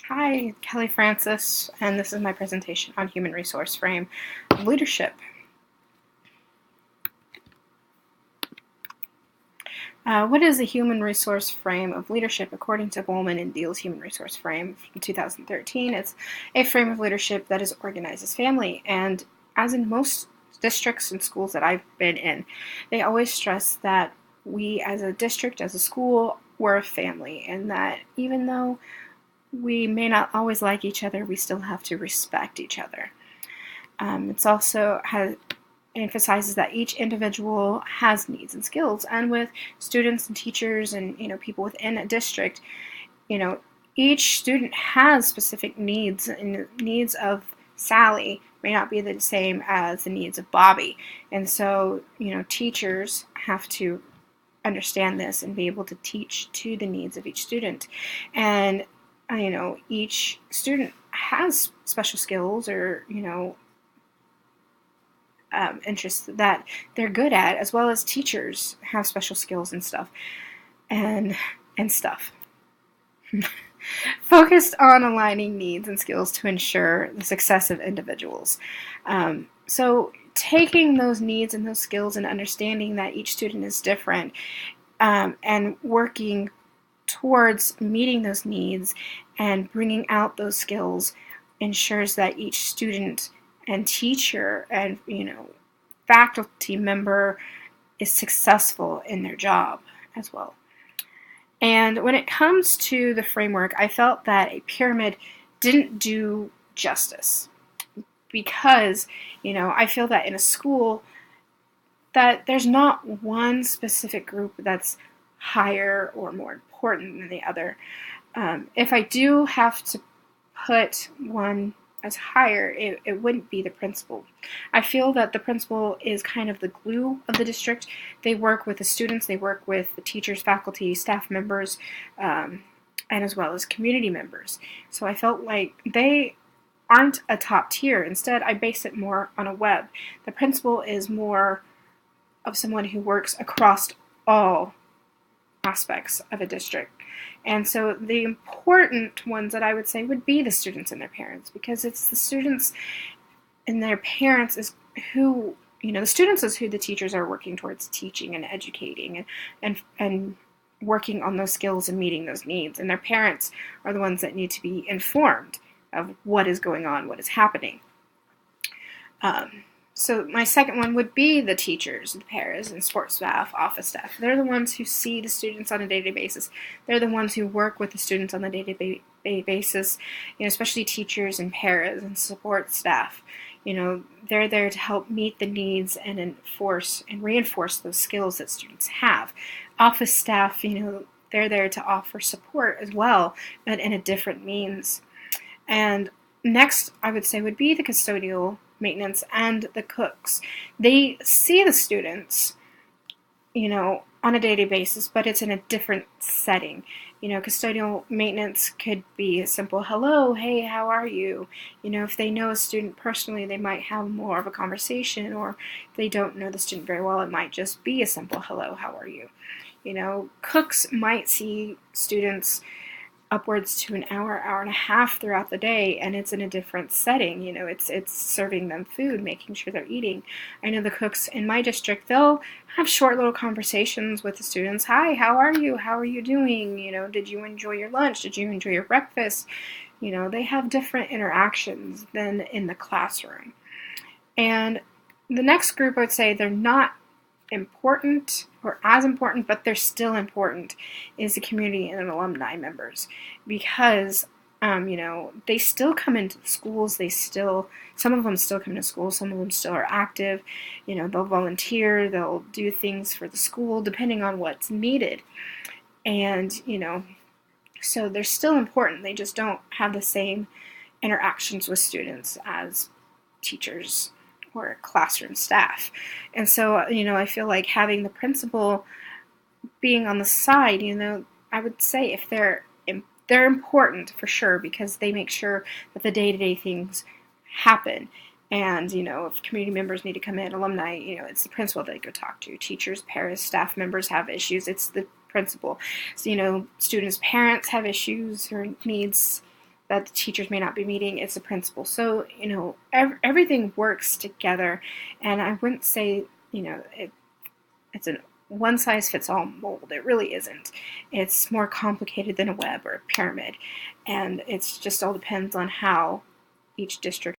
Hi, Kelly Francis, and this is my presentation on human resource frame of leadership. What is a human resource frame of leadership? According to Bowman and Deal's Human Resource Frame from 2013, it's a frame of leadership that is organized as family. And as in most districts and schools that I've been in, they always stress that we as a district, as a school, we're a family, and that even though we may not always like each other, we still have to respect each other. It's also emphasizes that each individual has needs and skills, and with students and teachers and people within a district, each student has specific needs, and the needs of Sally may not be the same as the needs of Bobby, and so teachers have to understand this and be able to teach to the needs of each student. And each student has special skills or interests that they're good at, as well as teachers have special skills and stuff and stuff focused on aligning needs and skills to ensure the success of individuals. So taking those needs and those skills and understanding that each student is different, and working towards meeting those needs and bringing out those skills ensures that each student and teacher and faculty member is successful in their job as well. And when it comes to the framework, I felt that a pyramid didn't do justice, because I feel that in a school that there's not one specific group that's higher or more important than the other. If I do have to put one as higher, it wouldn't be the principal. I feel that the principal is kind of the glue of the district. They work with the students, they work with the teachers, faculty, staff members, and as well as community members. So I felt like they aren't a top tier. Instead, I base it more on a web. The principal is more of someone who works across all aspects of a district. And so the important ones that I would say would be the students and their parents, because it's the students and their parents is who, the students is who the teachers are working towards teaching and educating and working on those skills and meeting those needs. And their parents are the ones that need to be informed of what is going on, what is happening. So my second one would be the teachers, the paras, and support staff, office staff. They're the ones who see the students on a day-to-day basis. They're the ones who work with the students on a day-to-day basis, especially teachers and paras and support staff. They're there to help meet the needs and enforce and reinforce those skills that students have. Office staff, they're there to offer support as well, but in a different means. And next, I would say, would be the custodial maintenance and the cooks. They see the students, on a day-to-day basis, but it's in a different setting. Custodial maintenance could be a simple hello, hey, how are you? If they know a student personally, they might have more of a conversation, or if they don't know the student very well, it might just be a simple hello, how are you? Cooks might see students upwards to an hour, hour and a half throughout the day, and it's in a different setting. It's serving them food, making sure they're eating. I know the cooks in my district, they'll have short little conversations with the students. Hi, how are you? How are you doing? Did you enjoy your lunch? Did you enjoy your breakfast? They have different interactions than in the classroom. And the next group, I would say they're not important or as important, but they're still important, is the community and alumni members, because they still come into the schools. Some of them still come to school, some of them still are active. They'll volunteer, they'll do things for the school depending on what's needed. And so they're still important. They just don't have the same interactions with students as teachers or classroom staff. And so, I feel like having the principal being on the side, I would say if they're important for sure, because they make sure that the day-to-day things happen. And, if community members need to come in, alumni, it's the principal they go talk to. Teachers, paras, staff members have issues, it's the principal. So, students' parents have issues or needs, that the teachers may not be meeting, it's the principal. So, everything works together, and I wouldn't say, it's a one size fits all mold. It really isn't. It's more complicated than a web or a pyramid, and it's just all depends on how each district